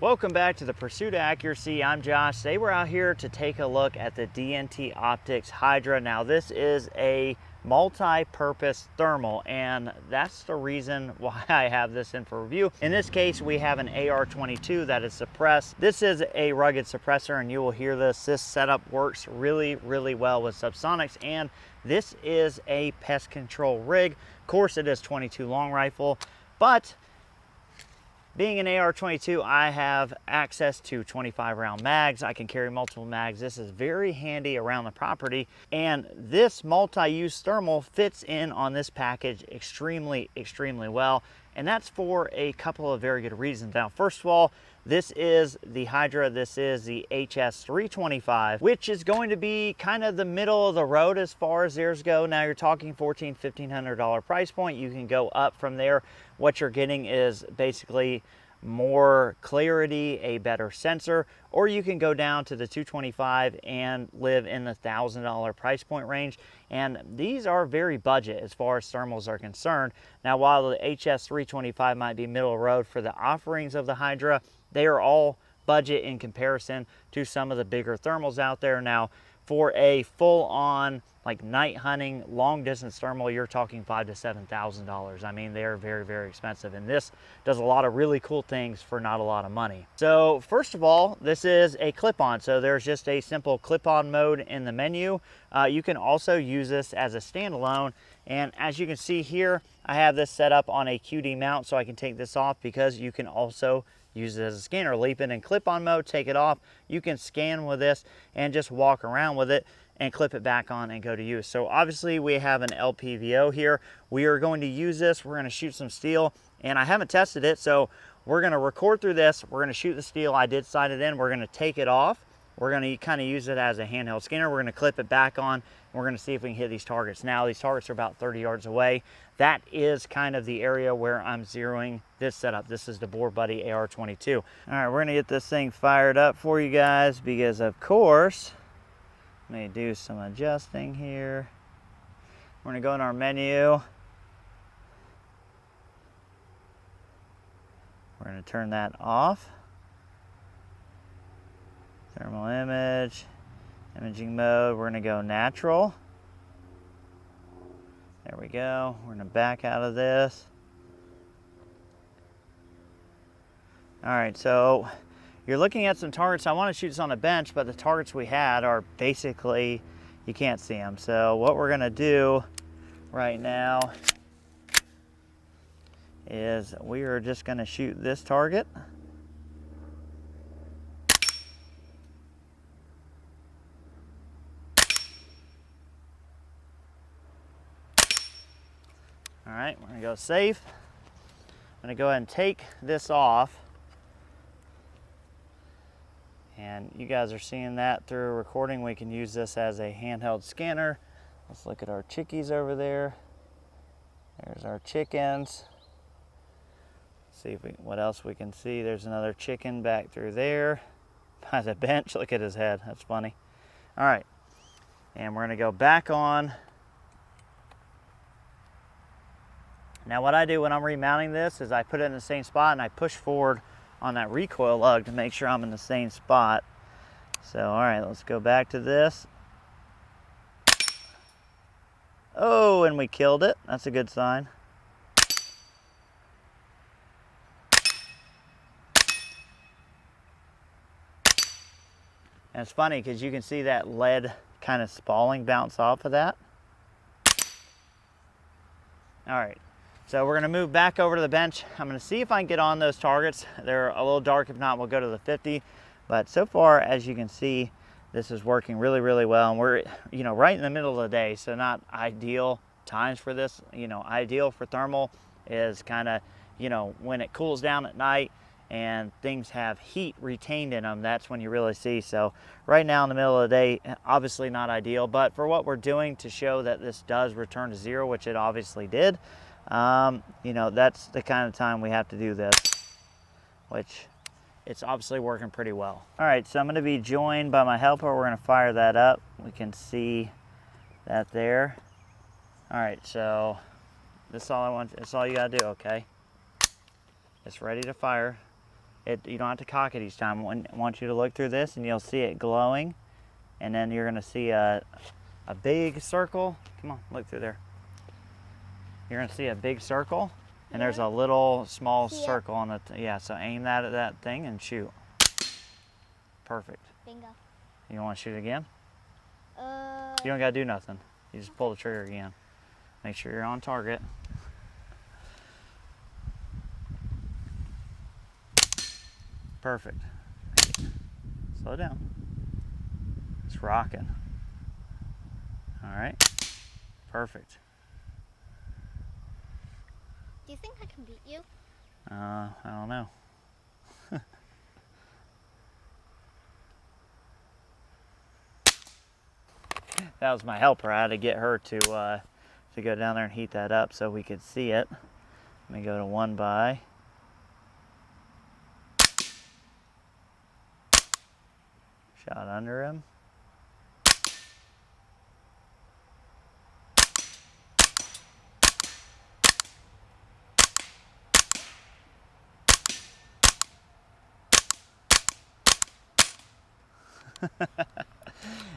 Welcome back to the Pursuit of Accuracy. I'm Josh. Today we're out here to take a look at the DNT Optics HYDRA. Now this is a multi-purpose thermal, and that's the reason why I have this in for review. In this case, we have an AR22 that is suppressed. This is a rugged suppressor, and you will hear this. This setup works really well with subsonics, and this is a pest control rig. Of course, it is 22 long rifle, but being an AR22, I have access to 25 round mags. I can carry multiple mags. This is very handy around the property. And this multi-use thermal fits in on this package extremely well. And that's for a couple of very good reasons. Now, first of all, this is the HYDRA. This is the HS325, which is going to be kind of the middle of the road as far as theirs go. Now you're talking $1,400, $1,500 price point. You can go up from there. What you're getting is basically more clarity, a better sensor, or you can go down to the 225 and live in the $1,000 price point range. And these are very budget as far as thermals are concerned. Now, while the HS325 might be middle of the road for the offerings of the HYDRA, they are all budget in comparison to some of the bigger thermals out there. Now, for a full-on like night hunting long distance thermal, you're talking $5,000 to $7,000. I mean, they're very expensive, and this does a lot of really cool things for not a lot of money. So first of all, this is a clip-on, so there's just a simple clip-on mode in the menu. You can also use this as a standalone, and as you can see here, I have this set up on a QD mount, so I can take this off because you can also use it as a scanner. Leave it in clip-on mode, take it off. You can scan with this and just walk around with it and clip it back on and go to use. So obviously we have an LPVO here. We are going to use this. We're going to shoot some steel, and I haven't tested it, so we're going to record through this. We're going to shoot the steel. I did sight it in. We're going to take it off. We're going to kind of use it as a handheld scanner. We're going to clip it back on. And we're going to see if we can hit these targets. Now, these targets are about 30 yards away. That is kind of the area where I'm zeroing this setup. This is the Boar Buddy AR22. All right, we're going to get this thing fired up for you guys because, of course, may do some adjusting here. We're going to go in our menu. We're going to turn that off. Thermal image, imaging mode. We're going to go natural. There we go. We're going to back out of this. All right, so you're looking at some targets. I want to shoot this on a bench, but the targets we had are basically, you can't see them. So what we're going to do right now is we are just going to shoot this target. All right, we're going to go safe. I'm going to go ahead and take this off. And you guys are seeing that through recording. We can use this as a handheld scanner. Let's look at our chickies over there. There's our chickens. See if what else we can see. There's another chicken back through there by the bench. Look at his head. That's funny. All right, and we're going to go back on. Now what I do when I'm remounting this is I put it in the same spot and I push forward on that recoil lug to make sure I'm in the same spot. So, all right, let's go back to this. Oh, and we killed it. That's a good sign. And it's funny because you can see that lead kind of spalling bounce off of that. All right. So we're going to move back over to the bench. I'm going to see if I can get on those targets. They're a little dark. If not, we'll go to the 50. But so far, as you can see, this is working really well. And we're, right in the middle of the day, so not ideal times for this. Ideal for thermal is kind of, when it cools down at night and things have heat retained in them, that's when you really see. So right now in the middle of the day, obviously not ideal. But for what we're doing to show that this does return to zero, which it obviously did, that's the kind of time we have to do this, which it's obviously working pretty well. All right, so I'm going to be joined by my helper. We're going to fire that up. We can see that there. All right, so that's all I want. That's all you got to do, okay? It's ready to fire. You don't have to cock it each time. I want you to look through this and you'll see it glowing. And then you're gonna see a big circle. Come on, look through there. You're gonna see a big circle, and there's a little small circle on it. Yeah, so aim that at that thing and shoot. Perfect. Bingo. You wanna shoot again? You don't gotta do nothing. You just pull the trigger again. Make sure you're on target. Perfect. Slow down. It's rocking. All right. Perfect. Do you think I can beat you? I don't know. That was my helper. I had to get her to go down there and heat that up so we could see it. Let me go to 1 by. Shot under him.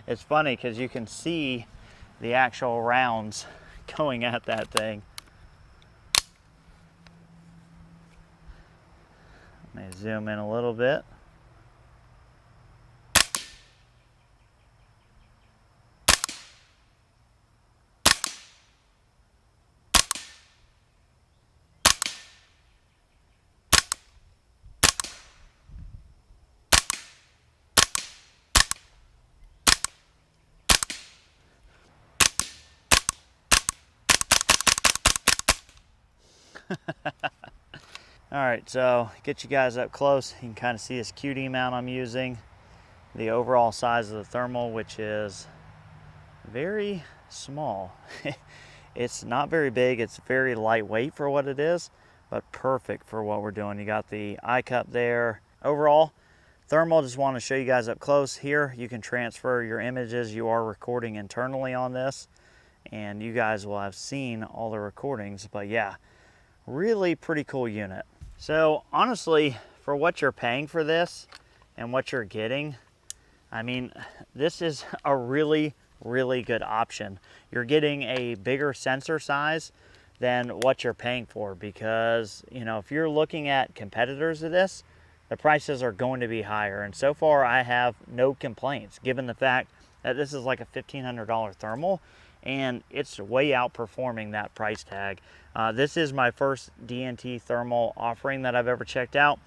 It's funny because you can see the actual rounds going at that thing. Let me zoom in a little bit. All right, so get you guys up close. You can kind of see this QD mount I'm using. The overall size of the thermal, which is very small. It's not very big. It's very lightweight for what it is, but perfect for what we're doing. You got the eye cup there. Overall, thermal, just want to show you guys up close. Here, you can transfer your images. You are recording internally on this, and you guys will have seen all the recordings, but yeah, really pretty cool unit. So honestly, for what you're paying for this and what you're getting, I mean, this is a really, really good option. You're getting a bigger sensor size than what you're paying for, because, you know, if you're looking at competitors of this, the prices are going to be higher. And so far I have no complaints, given the fact that this is like a $1,500 thermal, and it's way outperforming that price tag. This is my first DNT thermal offering that I've ever checked out.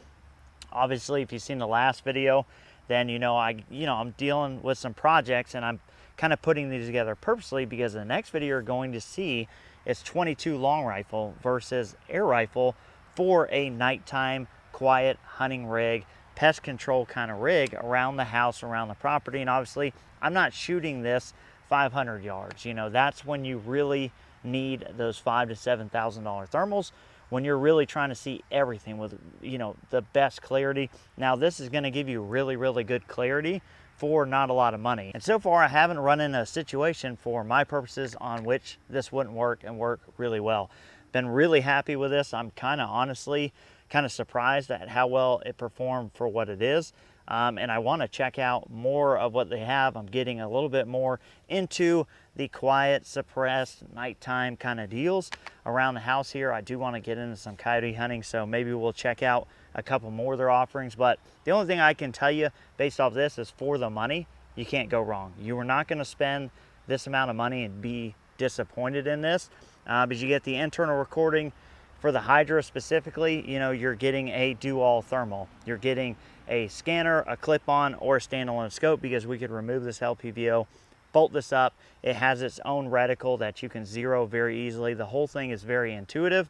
Obviously, if you've seen the last video, then I'm dealing with some projects, and I'm kind of putting these together purposely because the next video you're going to see is 22 long rifle versus air rifle for a nighttime quiet hunting rig, pest control kind of rig around the house, around the property. And obviously, I'm not shooting this 500 yards. You know, that's when you really need those $5,000 to $7,000 thermals, when you're really trying to see everything with, you know, the best clarity. Now this is going to give you really, really good clarity for not a lot of money. And so far I haven't run into a situation for my purposes on which this wouldn't work and work really well. Been really happy with this. I'm honestly kind of surprised at how well it performed for what it is. And I want to check out more of what they have. I'm getting a little bit more into the quiet, suppressed, nighttime kind of deals around the house here. I do want to get into some coyote hunting, so maybe we'll check out a couple more of their offerings. But the only thing I can tell you based off this is, for the money, you can't go wrong. You are not going to spend this amount of money and be disappointed in this, because you get the internal recording. For the HYDRA specifically, you know, you're getting a do-all thermal. You're getting a scanner, a clip-on, or a standalone scope, because we could remove this LPVO, bolt this up. It has its own reticle that you can zero very easily. The whole thing is very intuitive.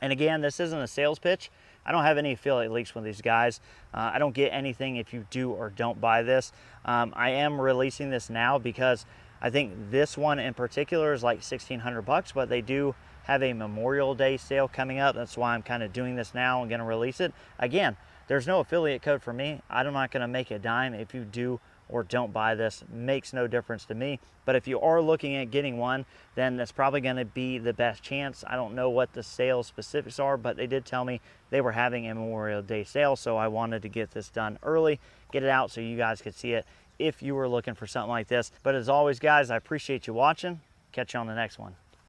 And again, this isn't a sales pitch. I don't have any affiliate links with these guys. I don't get anything if you do or don't buy this. I am releasing this now because I think this one in particular is like $1,600, but they do have a Memorial Day sale coming up. That's why I'm kind of doing this now and going to release it. Again, there's no affiliate code for me. I'm not going to make a dime if you do or don't buy this. Makes no difference to me. But if you are looking at getting one, then that's probably going to be the best chance. I don't know what the sales specifics are, but they did tell me they were having a Memorial Day sale, so I wanted to get this done early, get it out so you guys could see it if you were looking for something like this. But as always, guys, I appreciate you watching. Catch you on the next one.